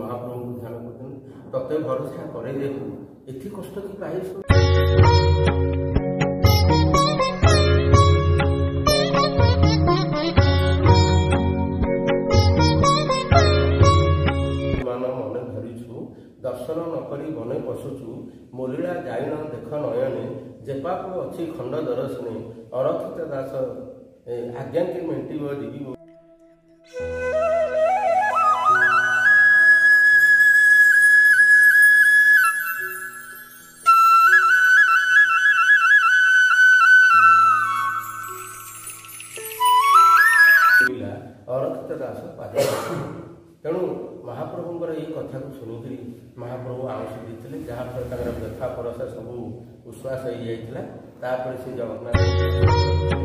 महाप्रभु को ध्यान करते तत्व भरोसा करे देखू एथि कष्ट की पाइस मन धरीछु दर्शन नकरी बने पशुचु मोलीला जाइन देख नयने जेपाप अच्छी खंड दरसने अरक्षित दास आज्ञा के मेटिब दिवी अरक्षित दास पाद तेणु महाप्रभुंर ये कथा को शुणिकी महाप्रभु आंशी देते जहाँफल व्यथा परसा सब उश्वास हो जाता से जगन्नाथ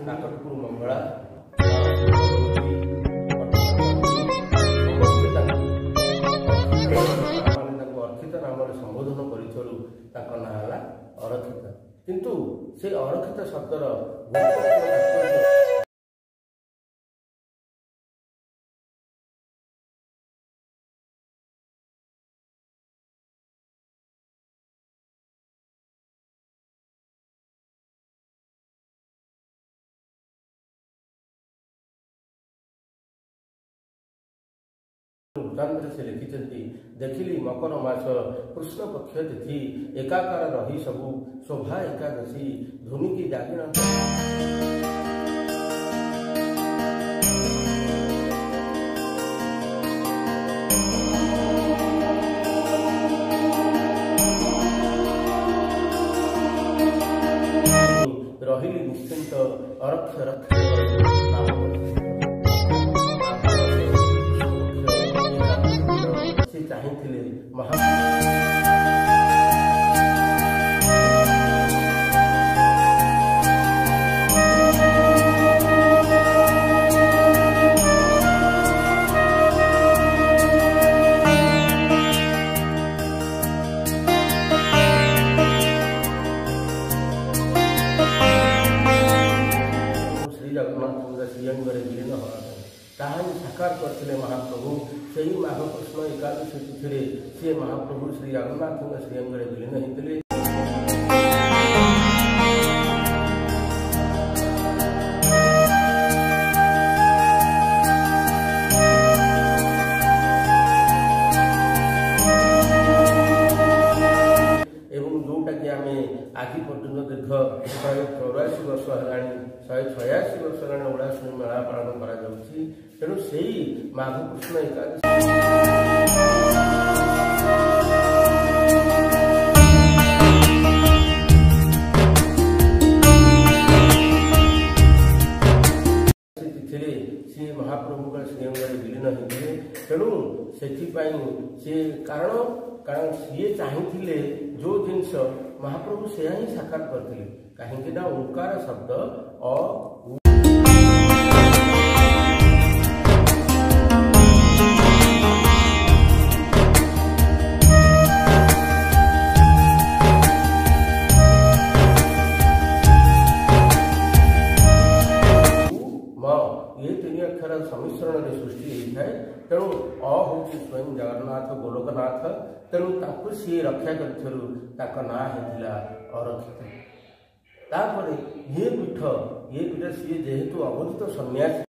नाकटपुर मंगला अर्थित नाम संबोधन कर अरक्षित किंतु से अरक्षित शब्दर वृत्तांत से लिखिंट देखिली मकर मास कृष्ण पक्ष तिथि एकाकार रही सबू शोभा एकादशी धुनी की दागिना रही निश्चिंत अरक्ष रक्ष चाहिए महा श्री जगन्नाथ श्रीअंग विलीन होगा साकार करते महाप्रभु से ही महाकृष्ण एकादशी तिथि सी महाप्रभु श्री जगन्नाथ श्रीअंग विलीन होते जोटा कि आम आज पर्यटन दीर्घ 184 वर्ष है 186 वर्ष है उड़ाशुणी मेला पालन कर तेणु से माघ कृष्ण एकादशी तिथि सी महाप्रभु श्रीअंग विलीन होते तेणु से कारण सी चाहिए जो जिनस महाप्रभु से ही साकार करते कहीं ओंकार शब्द अ ये तीन अक्षर सम्मिश्रण सृष्टि होता है तेणु अ हूँ स्वयं जगन्नाथ गोलोकनाथ तेणु सी रक्षा कर ना होता अरक्षित तापर ये पीठ सी जेहेतु अवधित सन्यासी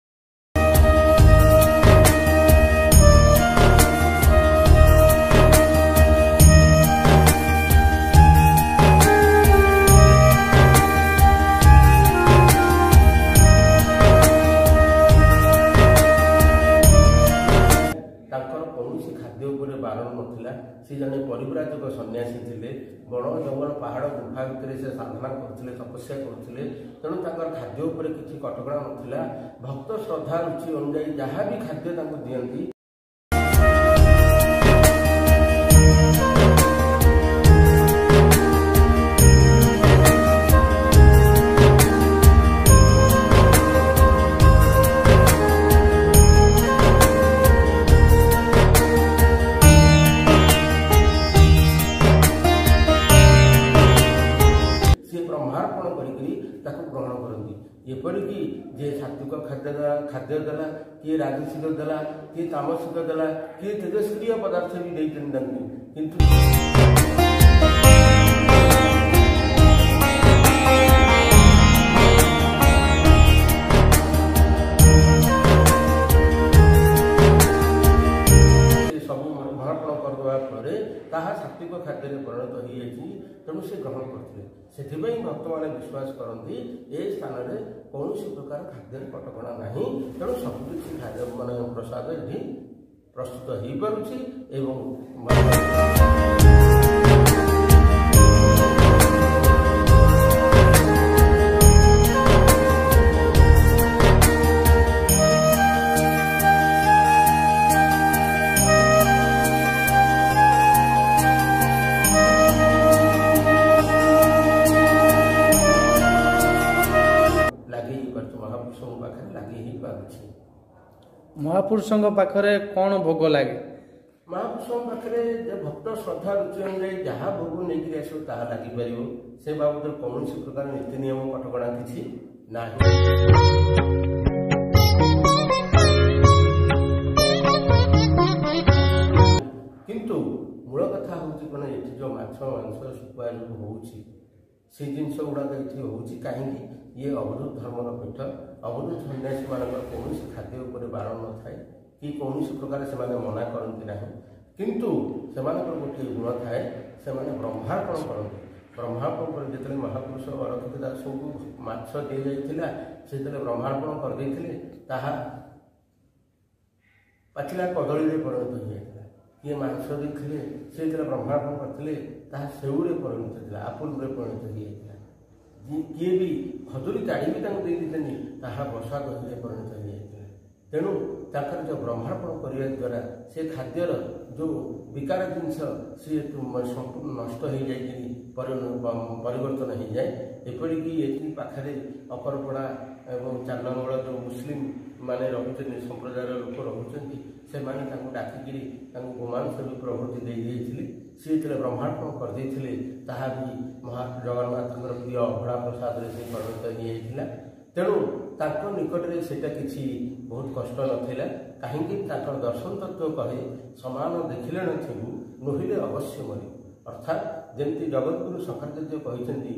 बारण नाला सी जड़े परिव्राजक सन्यासी थे बण जंगल पहाड़ गुफा भितर से साधना करते तपस्या करते तेणु खाद्य उपर किसी कटकणा नाला भक्त श्रद्धा रुचि अनुजाई जहाँ भी खाद्य दियंती ବ୍ରହ୍ମାର୍ପଣ କରିକି ତାକୁ ଗ୍ରହଣ କରନ୍ତି। ଏପରିକି ଯେ ସାତ୍विକ ଖାଦ୍ୟ ଦେଲା, କିଏ ରାଜସିକ ଦେଲା, କିଏ ତାମସିକ ଦେଲା, କିଏ ତେଜସ୍କ୍ରିୟ ପଦାର୍ଥ ବି ଦେଇଛନ୍ତି ତାଙ୍କୁ। କିନ୍ତୁ ତାହା ସାତ୍विକ ଖାଦ୍ୟରେ ପରିଣତ ହୋଇଯାଇଛି, ତେଣୁ ସେ ଗ୍ରହଣ କରିଥିଲେ। ସେଥିପାଇଁ ଭକ୍ତମାନେ ବିଶ୍ୱାସ କରନ୍ତି ଏ ସ୍ଥାନରେ କୌଣସି ପ୍ରକାର ଖାଦ୍ୟରେ କଟକଣା ନାହିଁ, ତେଣୁ ସବୁକିଛି ଖାଦ୍ୟ ପ୍ରସାଦ ଏଠି ପ୍ରସ୍ତୁତ ହୋଇପାରୁଛି। ଏବଂ ମହାପୁରୁଷଙ୍କ ପାଖରେ କ'ଣ ଭୋଗ ଲାଗେ? ମହାପୁରୁଷଙ୍କ ପାଖରେ ଯେ ଭକ୍ତ ଶ୍ରଦ୍ଧା ରୁଚି ଅନୁଯାୟୀ ଯାହା ଭୋଗ ନେଇକରି ଆସିବ ତାହା ଲାଗିପାରିବ। ସେ ବାବଦରେ କୌଣସି ପ୍ରକାର ନୀତି ନିୟମ କଟକଣା କିଛି ନାହିଁ। କିନ୍ତୁ ମୂଳ କଥା ହେଉଛି କ'ଣ, ଏଠି ଯେଉଁ ମାଛ ମାଂସ ଶୁଖୁଆ ଯେଉଁ ହେଉଛି ସେ ଜିନିଷ ଗୁଡ଼ାକ ଏଠି ହେଉଛି କାହିଁକି? ଇଏ ଅବଧୂତ ଧର୍ମର ପୀଠ। ଅବଧୂତ ସନ୍ନ୍ୟାସୀମାନଙ୍କର କୌଣସି ଖାଦ୍ୟ ଉପରେ ବାରଣ ନଥାଏ କି କୌଣସି ପ୍ରକାର ସେମାନେ ମନା କରନ୍ତି ନାହିଁ। କିନ୍ତୁ ସେମାନଙ୍କର ଗୋଟିଏ ଗୁଣ ଥାଏ, ସେମାନେ ବ୍ରହ୍ମାର୍ପଣ କରନ୍ତି। ବ୍ରହ୍ମାର୍ପଣ ପରେ ଯେତେବେଳେ ମହାପୁରୁଷ ଅରକ୍ଷିତ ଦାସଙ୍କୁ ମାଛ ଦିଆଯାଇଥିଲା, ସେ ଯେତେବେଳେ ବ୍ରହ୍ମାର୍ପଣ କରିଦେଇଥିଲେ, ତାହା ପାଚିଲା କଦଳୀରେ ପରିଣତ ହୋଇଯାଇଥିଲା। କିଏ ମାଂସ ଦେଇଥିଲେ, ସେ ଯେତେବେଳେ ବ୍ରହ୍ମାର୍ପଣ କରିଥିଲେ, ତାହା ସେଉରେ ପରିଣତ ହୋଇଥିଲା, ଆପୁଲରେ ପରିଣତ ହୋଇଯାଇଥିଲା। କିଏ ବି ଖଜୁରୀ ତାଡ଼ି ବି ତାଙ୍କୁ ଦେଇଦେଇଛନ୍ତି, ତାହା ବର୍ଷା ଗଛରେ ପରିଣତ ହୋଇଯାଇଥିଲା। ତେଣୁ ତାଙ୍କର ଯେଉଁ ବ୍ରହ୍ମାର୍ପଣ କରିବା ଦ୍ୱାରା ସେ ଖାଦ୍ୟର ଯେଉଁ ବିକାର ଜିନିଷ ସିଏ ସମ୍ପୂର୍ଣ୍ଣ ନଷ୍ଟ ହୋଇଯାଇକି ପରିବର୍ତ୍ତନ ହୋଇଯାଏ। ଏପରିକି ଏଠି ପାଖରେ ଅପରପଡ଼ା ଏବଂ 4 ନଙ୍ଗଳ ଯେଉଁ ମୁସଲିମ ମାନେ ରହୁଛନ୍ତି, ସମ୍ପ୍ରଦାୟର ଲୋକ ରହୁଛନ୍ତି, ସେମାନେ ତାଙ୍କୁ ଡାକିକିରି ତାଙ୍କୁ ଗୋମାଂସ ବି ପ୍ରଭୃତି ଦେଇଥିଲେ। ସିଏ ଯେତେବେଳେ ବ୍ରହ୍ମାର୍ପଣ କରିଦେଇଥିଲେ, ତାହା ବି ଜଗନ୍ନାଥଙ୍କର ପ୍ରିୟ ଅଭଡ଼ା ପ୍ରସାଦରେ ସେ ପରିଣତ ହୋଇଯାଇଥିଲା। ତେଣୁ ତାଙ୍କ ନିକଟରେ ସେଇଟା କିଛି ବହୁତ କଷ୍ଟ ନଥିଲା। କାହିଁକି? ତାଙ୍କର ଦର୍ଶନ ତତ୍ତ୍ୱ କହେ, ସମାନ ଦେଖିଲେ ନଥିବୁ, ନୋହିଲେ ଅବଶ୍ୟ ମରିବୁ। ଅର୍ଥାତ୍ ଯେମିତି ଜଗତଗୁରୁ ଶଙ୍କରାଚାର୍ଯ୍ୟ କହିଛନ୍ତି,